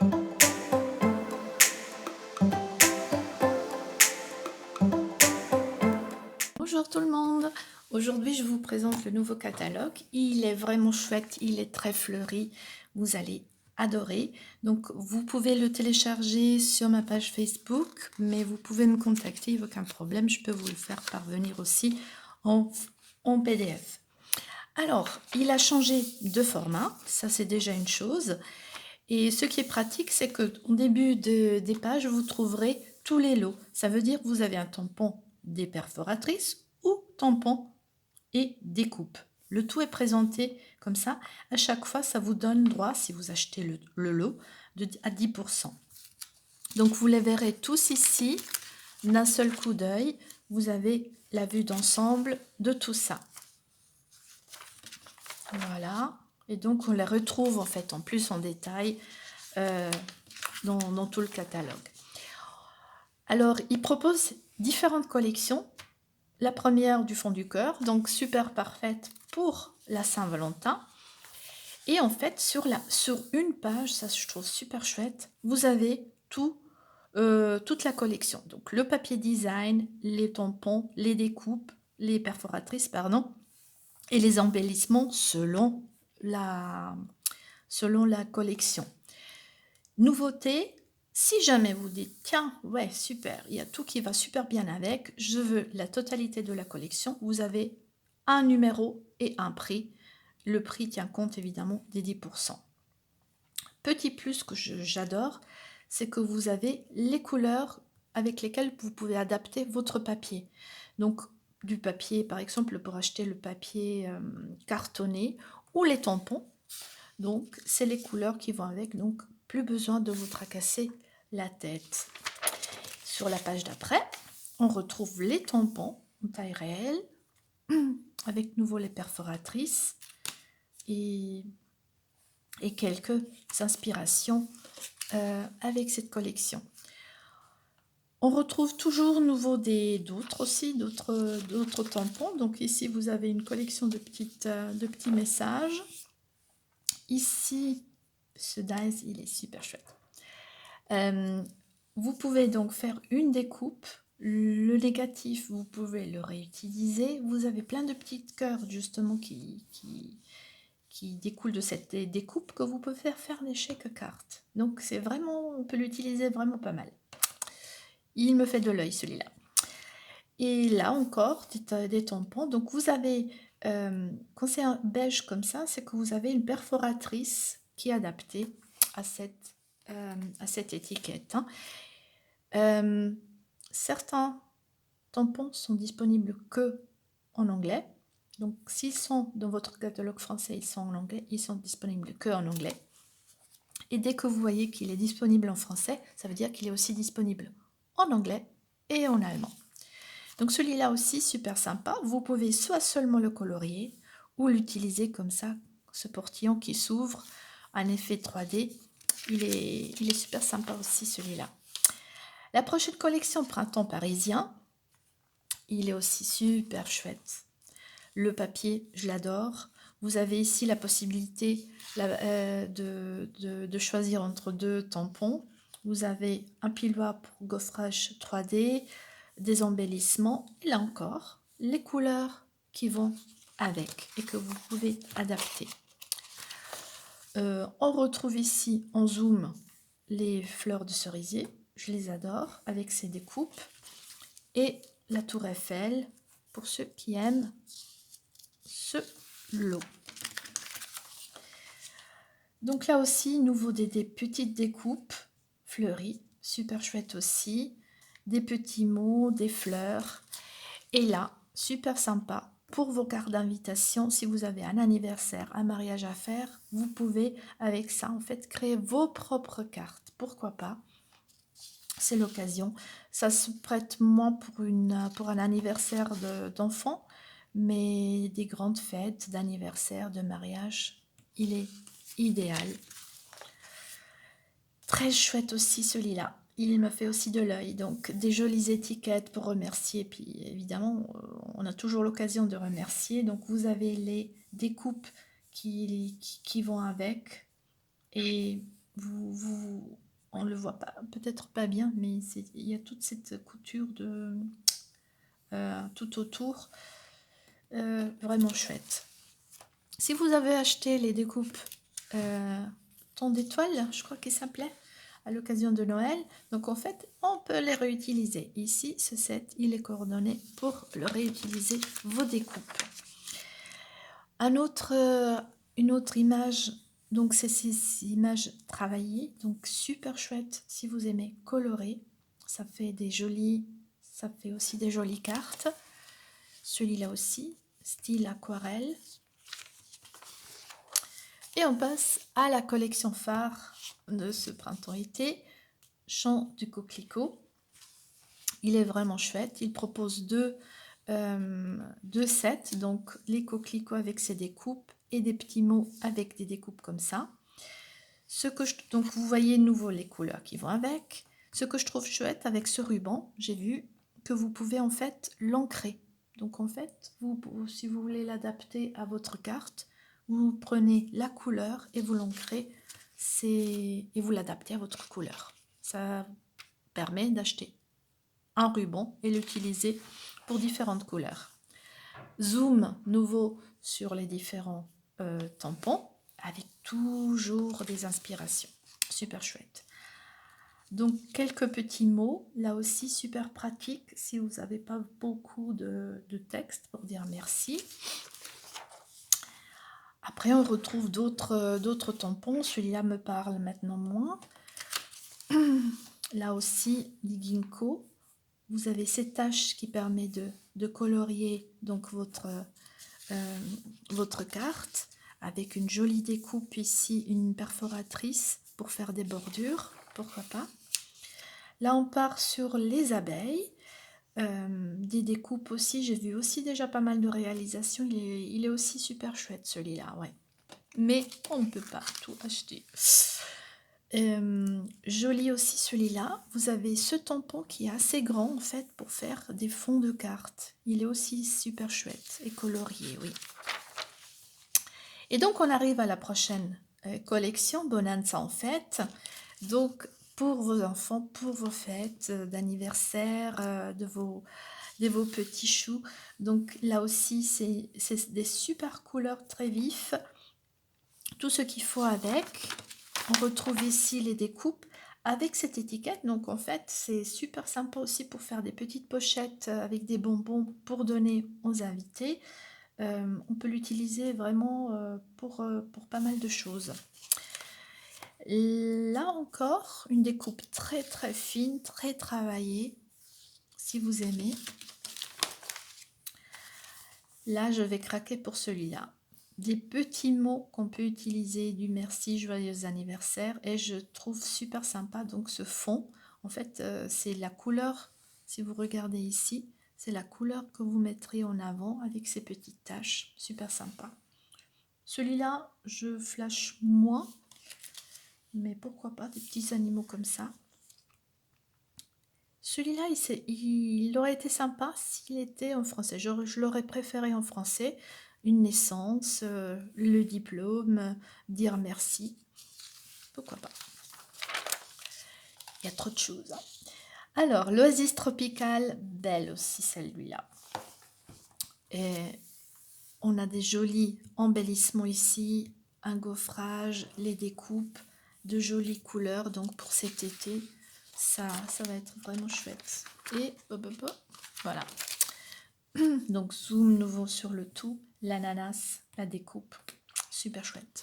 Bonjour tout le monde, aujourd'hui je vous présente le nouveau catalogue. Il est vraiment chouette, il est très fleuri, vous allez adorer. Donc vous pouvez le télécharger sur ma page Facebook, mais vous pouvez me contacter, aucun problème, je peux vous le faire parvenir aussi en PDF. Alors, il a changé de format, ça c'est déjà une chose. Et ce qui est pratique, c'est qu'au début des pages, vous trouverez tous les lots. Ça veut dire que vous avez un tampon des perforatrices ou tampon et découpe. Le tout est présenté comme ça. À chaque fois, ça vous donne droit, si vous achetez le lot, à 10%. Donc, vous les verrez tous ici. D'un seul coup d'œil, vous avez la vue d'ensemble de tout ça. Voilà. Et donc, on les retrouve en fait en plus en détail dans tout le catalogue. Alors, il propose différentes collections. La première du fond du cœur, donc super parfaite pour la Saint-Valentin. Et en fait, sur une page, ça je trouve super chouette, vous avez toute la collection. Donc le papier design, les tampons, les découpes, les perforatrices, pardon, et les embellissements selon la collection. Nouveauté, si jamais vous dites, tiens, ouais, super, il y a tout qui va super bien avec, je veux la totalité de la collection, vous avez un numéro et un prix. Le prix tient compte évidemment des 10%. Petit plus que j'adore, c'est que vous avez les couleurs avec lesquelles vous pouvez adapter votre papier. Donc, du papier, par exemple, pour acheter le papier cartonné ou les tampons. Donc, c'est les couleurs qui vont avec, donc plus besoin de vous tracasser la tête. Sur la page d'après, on retrouve les tampons en taille réelle, avec nouveau les perforatrices et quelques inspirations avec cette collection. On retrouve toujours d'autres tampons. Donc ici, vous avez une collection de petits messages. Ici, ce dice, il est super chouette. Vous pouvez donc faire une découpe. Le négatif, vous pouvez le réutiliser. Vous avez plein de petites cœurs justement qui découlent de cette découpe que vous pouvez faire des chèques cartes. Donc c'est vraiment, on peut l'utiliser vraiment pas mal. Il me fait de l'œil celui-là. Et là encore, des tampons. Donc vous avez, quand c'est un beige comme ça, c'est que vous avez une perforatrice qui est adaptée à cette étiquette. Certains tampons sont disponibles que en anglais. Donc s'ils sont dans votre catalogue français, ils sont en anglais, ils sont disponibles que en anglais. Et dès que vous voyez qu'il est disponible en français, ça veut dire qu'il est aussi disponible en anglais et en allemand. Donc celui-là aussi, super sympa. Vous pouvez soit seulement le colorier ou l'utiliser comme ça, ce portillon qui s'ouvre, un effet 3D. Il est super sympa aussi celui-là. La prochaine collection Printemps parisien, il est aussi super chouette. Le papier, je l'adore. Vous avez ici la possibilité de choisir entre deux tampons. Vous avez un pilois pour gaufrage 3D, des embellissements, et là encore, les couleurs qui vont avec et que vous pouvez adapter. On retrouve ici en zoom les fleurs de cerisier, je les adore, avec ces découpes, et la tour Eiffel, pour ceux qui aiment ce lot. Donc là aussi, nouveau des petites découpes fleuries, super chouette aussi, des petits mots, des fleurs. Et là, super sympa, pour vos cartes d'invitation, si vous avez un anniversaire, un mariage à faire, vous pouvez avec ça en fait créer vos propres cartes. Pourquoi pas? C'est l'occasion. Ça se prête moins pour un anniversaire d'enfant, mais des grandes fêtes, d'anniversaire, de mariage, il est idéal. Très chouette aussi celui-là. Il me fait aussi de l'œil, donc des jolies étiquettes pour remercier. Puis évidemment, on a toujours l'occasion de remercier. Donc vous avez les découpes qui vont avec. Et on le voit pas, peut-être pas bien, mais il y a toute cette couture de tout autour, vraiment chouette. Si vous avez acheté les découpes Temps d'étoile, je crois qu'il s'appelait, à l'occasion de Noël, donc en fait on peut les réutiliser. Ici ce set il est coordonné pour le réutiliser vos découpes. Une autre image, donc c'est ces images travaillées, donc super chouette si vous aimez colorer, ça fait aussi des jolies cartes. Celui-là aussi, style aquarelle. Et on passe à la collection phare de ce printemps-été, Chant du coquelicot. Il est vraiment chouette, il propose deux sets, donc les coquelicots avec ses découpes et des petits mots avec des découpes comme ça. Donc vous voyez de nouveau les couleurs qui vont avec. Ce que je trouve chouette avec ce ruban, j'ai vu que vous pouvez en fait l'ancrer. Donc en fait, si vous voulez l'adapter à votre carte, vous prenez la couleur et vous l'ancrez et vous l'adaptez à votre couleur. Ça permet d'acheter un ruban et l'utiliser pour différentes couleurs. Zoom nouveau sur les différents tampons avec toujours des inspirations. Super chouette. Donc quelques petits mots, là aussi super pratique si vous n'avez pas beaucoup de texte pour dire merci. Après on retrouve d'autres tampons, celui-là me parle maintenant moins. Là aussi, des ginkgo. Vous avez ces taches qui permettent de colorier donc votre carte avec une jolie découpe ici, une perforatrice pour faire des bordures, pourquoi pas. Là on part sur les abeilles, des découpes aussi, j'ai vu aussi déjà pas mal de réalisations, il est aussi super chouette celui-là, ouais. Mais on ne peut pas tout acheter. Joli aussi celui-là, vous avez ce tampon qui est assez grand en fait pour faire des fonds de cartes. Il est aussi super chouette et colorié, oui. Et donc on arrive à la prochaine collection Bonanza en fête. Donc pour vos enfants, pour vos fêtes d'anniversaire, de vos petits choux. Donc là aussi c'est des super couleurs très vives. Tout ce qu'il faut avec. On retrouve ici les découpes avec cette étiquette. Donc en fait c'est super sympa aussi pour faire des petites pochettes avec des bonbons pour donner aux invités. On peut l'utiliser vraiment pour pas mal de choses. Là encore, une découpe très très fine, très travaillée, si vous aimez. Là, je vais craquer pour celui-là. Des petits mots qu'on peut utiliser, du merci, joyeux anniversaire, et je trouve super sympa donc ce fond. En fait, c'est la couleur, si vous regardez ici, c'est la couleur que vous mettrez en avant avec ces petites taches, super sympa. Celui-là, je flash moins, mais pourquoi pas des petits animaux comme ça. Celui-là, il aurait été sympa s'il était en français. Je l'aurais préféré en français. Une naissance, le diplôme, dire merci. Pourquoi pas. Il y a trop de choses. Alors, l'oasis tropicale, belle aussi celui-là. Et on a des jolis embellissements ici, un gaufrage, les découpes, de jolies couleurs. Donc pour cet été, ça va être vraiment chouette. Et voilà. Donc zoom nouveau sur le tout, l'ananas, la découpe, super chouette.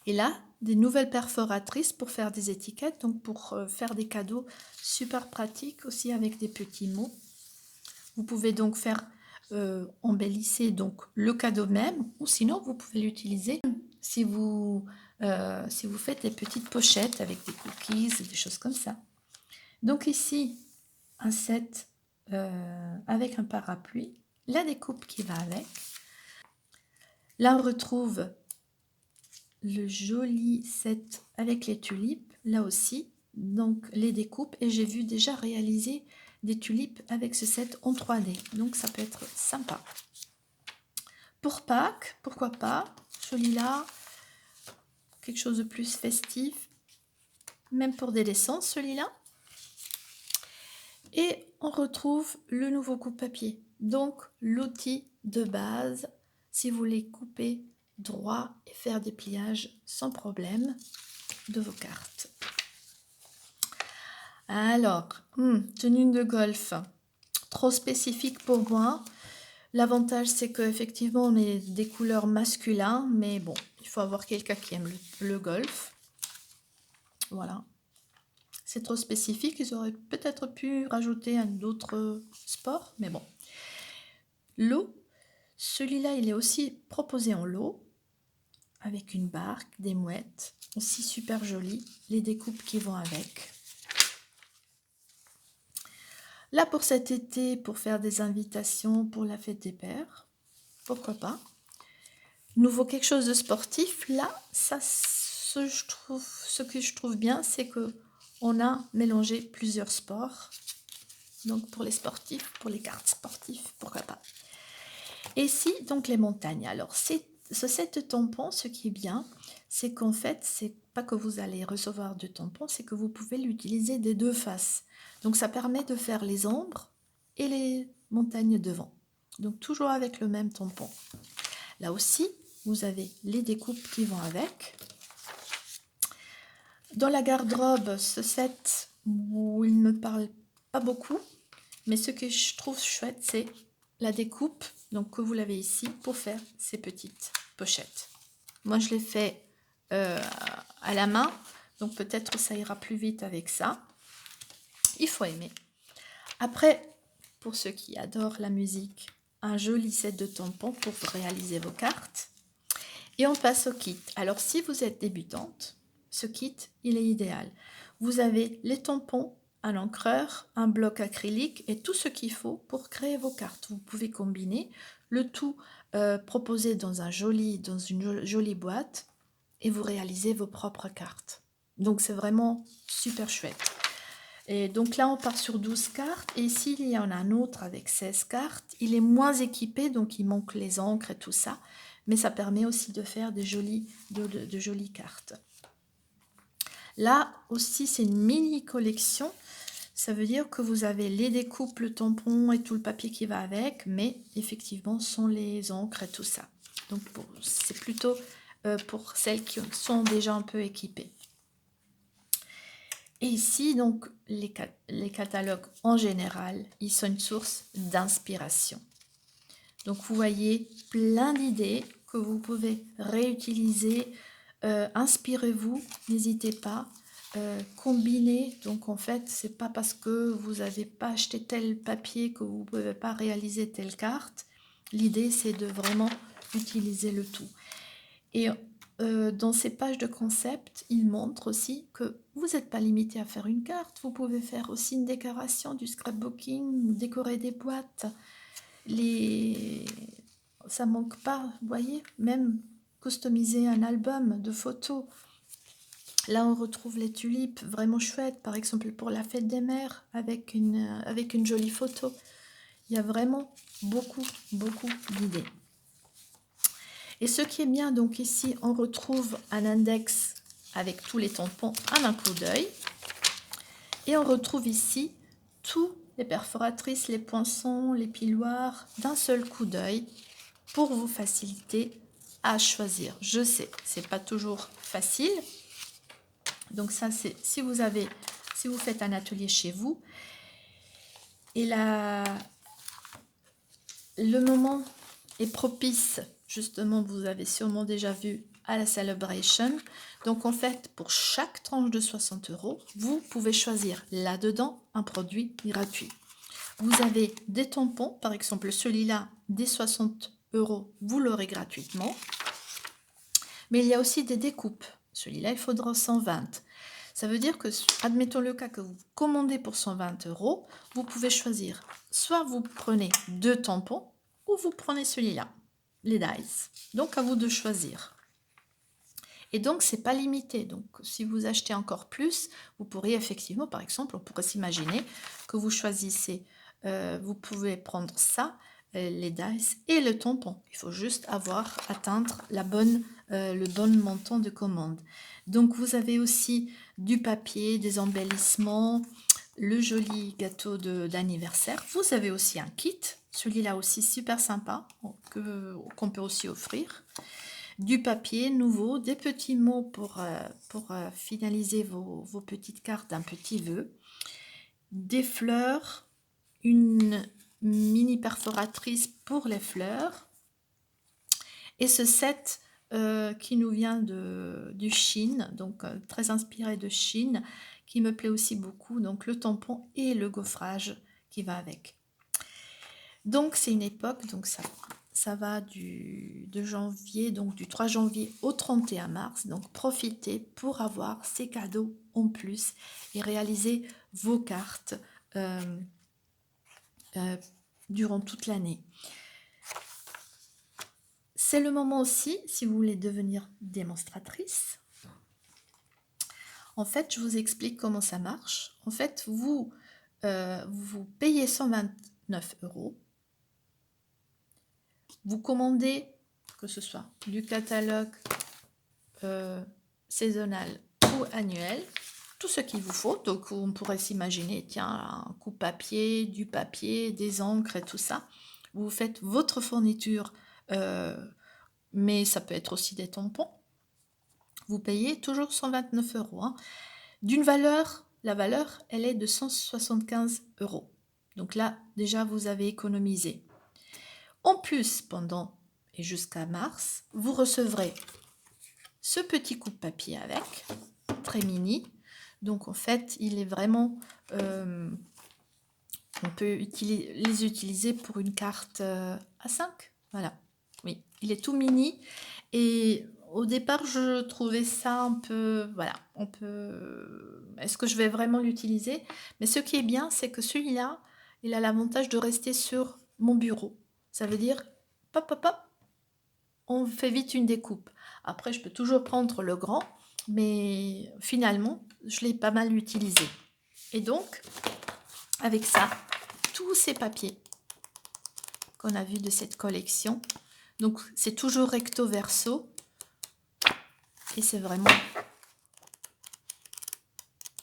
Et là, des nouvelles perforatrices pour faire des étiquettes, donc pour faire des cadeaux super pratiques aussi avec des petits mots. Vous pouvez donc faire embellisser donc le cadeau même, ou sinon vous pouvez l'utiliser si vous faites des petites pochettes avec des cookies, des choses comme ça. Donc ici, un set avec un parapluie, la découpe qui va avec. Là, on retrouve le joli set avec les tulipes, là aussi, donc les découpes, et j'ai vu déjà réaliser des tulipes avec ce set en 3D, donc ça peut être sympa. Pour Pâques, pourquoi pas, celui-là, quelque chose de plus festif, même pour des dessins, celui-là. Et on retrouve le nouveau coupe-papier. Donc, l'outil de base, si vous voulez couper droit et faire des pliages sans problème de vos cartes. Alors, tenue de golf, trop spécifique pour moi. L'avantage, c'est qu'effectivement, on est des couleurs masculines, mais bon, il faut avoir quelqu'un qui aime le golf. Voilà. C'est trop spécifique, ils auraient peut-être pu rajouter un autre sport, mais bon. L'eau, celui-là, il est aussi proposé en lot, avec une barque, des mouettes, aussi super joli, les découpes qui vont avec. Là, pour cet été, pour faire des invitations pour la fête des pères, pourquoi pas. Nouveau quelque chose de sportif, là, ça, ce que je trouve bien, c'est que on a mélangé plusieurs sports. Donc pour les sportifs, pour les cartes sportives, pourquoi pas. Et ici, donc les montagnes. Alors, ce set de tampons, ce qui est bien, c'est qu'en fait, c'est pas que vous allez recevoir de tampons, c'est que vous pouvez l'utiliser des deux faces. Donc ça permet de faire les ombres et les montagnes devant. Donc toujours avec le même tampon. Là aussi, vous avez les découpes qui vont avec. Dans la garde-robe, ce set où il ne me parle pas beaucoup, mais ce que je trouve chouette, c'est la découpe, donc que vous l'avez ici, pour faire ces petites pochettes. Moi, je l'ai fait à la main, donc peut-être ça ira plus vite avec ça. Il faut aimer. Après, pour ceux qui adorent la musique, un joli set de tampons pour réaliser vos cartes. Et on passe au kit. Alors, si vous êtes débutante, ce kit, il est idéal. Vous avez les tampons, un encreur, un bloc acrylique et tout ce qu'il faut pour créer vos cartes. Vous pouvez combiner le tout proposé dans une jolie boîte et vous réalisez vos propres cartes. Donc, c'est vraiment super chouette. Et donc là, on part sur 12 cartes. Et ici, il y en a un autre avec 16 cartes. Il est moins équipé, donc il manque les encres et tout ça. Mais ça permet aussi de faire de jolies cartes. Là aussi, c'est une mini collection. Ça veut dire que vous avez les découpes, le tampon et tout le papier qui va avec. Mais effectivement, sans les encres et tout ça. Donc c'est plutôt pour celles qui sont déjà un peu équipées. Et ici, donc, les catalogues en général, ils sont une source d'inspiration. Donc, vous voyez plein d'idées que vous pouvez réutiliser. Inspirez-vous, n'hésitez pas. Combinez. Donc, en fait, c'est pas parce que vous n'avez pas acheté tel papier que vous ne pouvez pas réaliser telle carte. L'idée, c'est de vraiment utiliser le tout. Et dans ces pages de concept, il montre aussi que vous n'êtes pas limité à faire une carte. Vous pouvez faire aussi une décoration, du scrapbooking, décorer des boîtes. Ça manque pas, vous voyez, même customiser un album de photos. Là, on retrouve les tulipes vraiment chouettes, par exemple pour la fête des mères, avec une jolie photo. Il y a vraiment beaucoup d'idées. Et ce qui est bien, donc ici, on retrouve un index avec tous les tampons en un coup d'œil. Et on retrouve ici tous les perforatrices, les poinçons, les piloires d'un seul coup d'œil pour vous faciliter à choisir. Je sais, c'est pas toujours facile. Donc ça, c'est si vous faites un atelier chez vous. Et le moment est propice. Justement, vous avez sûrement déjà vu à la Celebration. Donc, en fait, pour chaque tranche de 60 €, vous pouvez choisir là-dedans un produit gratuit. Vous avez des tampons, par exemple celui-là, des 60 €, vous l'aurez gratuitement. Mais il y a aussi des découpes. Celui-là, il faudra 120. Ça veut dire que, admettons le cas que vous commandez pour 120 €, vous pouvez choisir. Soit vous prenez 2 tampons, ou vous prenez celui-là, les dice. Donc, à vous de choisir. Et donc, c'est pas limité. Donc, si vous achetez encore plus, vous pourriez effectivement, par exemple, on pourrait s'imaginer que vous choisissez, vous pouvez prendre ça, les dice et le tampon. Il faut juste atteindre la bonne le bon montant de commande. Donc vous avez aussi du papier, des embellissements, le joli gâteau d'anniversaire. Vous avez aussi un kit, celui-là aussi super sympa, qu'on peut aussi offrir. Du papier nouveau, des petits mots pour finaliser vos petites cartes d'un petit vœu, des fleurs, une mini perforatrice pour les fleurs, et ce set qui nous vient du Chine, donc très inspiré de Chine, qui me plaît aussi beaucoup, donc le tampon et le gaufrage qui va avec. Donc c'est une époque, donc ça va de janvier, donc du 3 janvier au 31 mars, donc profitez pour avoir ces cadeaux en plus et réaliser vos cartes durant toute l'année. C'est le moment aussi, si vous voulez devenir démonstratrice. En fait, je vous explique comment ça marche. En fait, vous payez 129 €. Vous commandez, que ce soit du catalogue saisonnal ou annuel, tout ce qu'il vous faut. Donc, on pourrait s'imaginer, tiens, un coupe-papier, du papier, des encres et tout ça. Vous faites votre fourniture, mais ça peut être aussi des tampons. Vous payez toujours 129 €. Hein. La valeur, elle est de 175 €. Donc là, déjà, vous avez économisé. En plus, pendant et jusqu'à mars, vous recevrez ce petit coupe-papier avec, très mini. Donc en fait, il est vraiment... on peut les utiliser pour une carte A5. Voilà. Oui, il est tout mini. Et au départ, je trouvais ça un peu... Voilà, on peut... Est-ce que je vais vraiment l'utiliser? Mais ce qui est bien, c'est que celui-là, il a l'avantage de rester sur mon bureau. Ça veut dire, pop, pop, pop, on fait vite une découpe. Après, je peux toujours prendre le grand, mais finalement, je l'ai pas mal utilisé. Et donc, avec ça, tous ces papiers qu'on a vus de cette collection, donc c'est toujours recto verso, et c'est vraiment...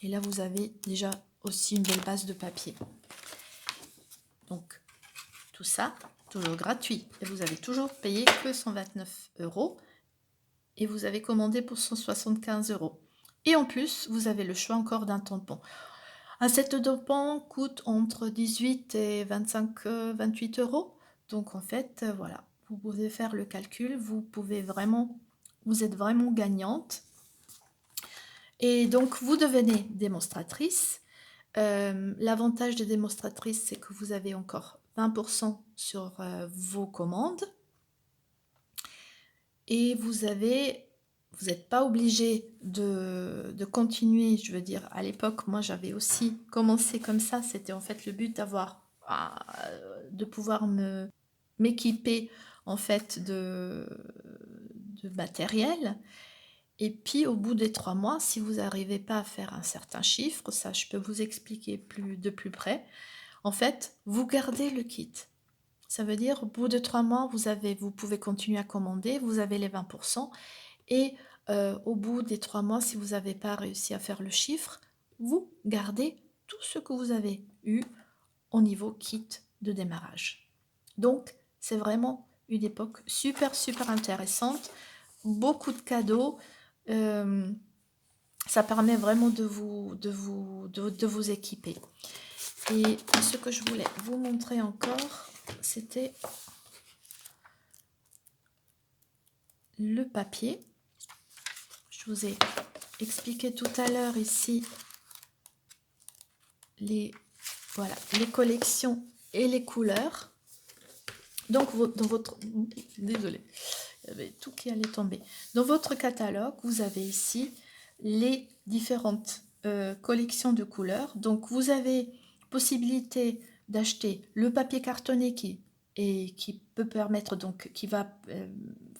Et là, vous avez déjà aussi une belle base de papier. Donc, tout ça, toujours gratuit. Et vous avez toujours payé que 129 €. Et vous avez commandé pour 175 €. Et en plus, vous avez le choix encore d'un tampon. Un set de tampons coûte entre 18 et 28 €. Donc en fait, voilà, vous pouvez faire le calcul, vous êtes vraiment gagnante. Et donc vous devenez démonstratrice. L'avantage des démonstratrices, c'est que vous avez encore 20% sur vos commandes. Et vous n'êtes pas obligé de continuer. Je veux dire, à l'époque, moi, j'avais aussi commencé comme ça. C'était en fait le but de pouvoir m'équiper en fait de matériel. Et puis, au bout des 3 mois, si vous n'arrivez pas à faire un certain chiffre, ça, je peux vous expliquer de plus près. En fait, vous gardez le kit. Ça veut dire, au bout de 3 mois, vous pouvez continuer à commander, vous avez les 20%. Et au bout des 3 mois, si vous n'avez pas réussi à faire le chiffre, vous gardez tout ce que vous avez eu au niveau kit de démarrage. Donc, c'est vraiment une époque super, super intéressante. Beaucoup de cadeaux. Ça permet vraiment de vous équiper. Et ce que je voulais vous montrer encore, c'était le papier. Je vous ai expliqué tout à l'heure ici les collections et les couleurs. Donc dans votre... Désolée, il y avait tout qui allait tomber. Dans votre catalogue, vous avez ici les différentes collections de couleurs. Donc vous avez possibilité d'acheter le papier cartonné qui peut permettre, donc qui va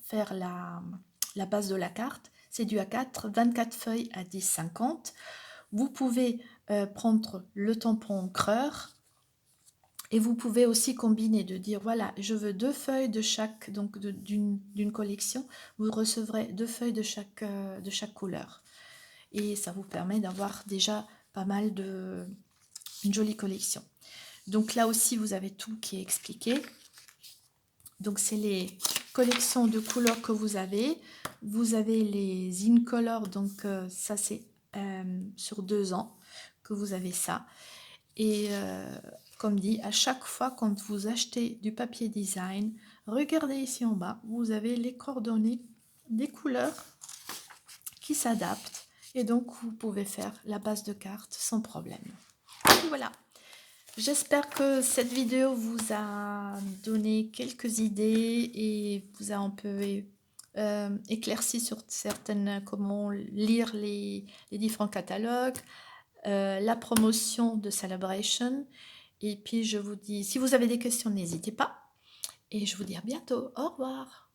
faire la base de la carte. C'est du A4, 24 feuilles à 10,50. Vous pouvez prendre le tampon encreur Et vous pouvez aussi combiner, de dire voilà, je veux 2 feuilles de chaque, donc d'une collection, vous recevrez 2 feuilles de chaque couleur. Et ça vous permet d'avoir déjà pas mal une jolie collection. Donc là aussi, vous avez tout qui est expliqué. Donc c'est les collections de couleurs que vous avez. Vous avez les Incolor, donc ça c'est sur 2 ans que vous avez ça. Et comme dit, à chaque fois quand vous achetez du papier design, regardez ici en bas, vous avez les coordonnées des couleurs qui s'adaptent. Et donc, vous pouvez faire la base de cartes sans problème. Et voilà. J'espère que cette vidéo vous a donné quelques idées et vous a un peu éclairci sur certaines, comment lire les différents catalogues, la promotion de Celebration. Et puis je vous dis, si vous avez des questions, n'hésitez pas. Et je vous dis à bientôt. Au revoir.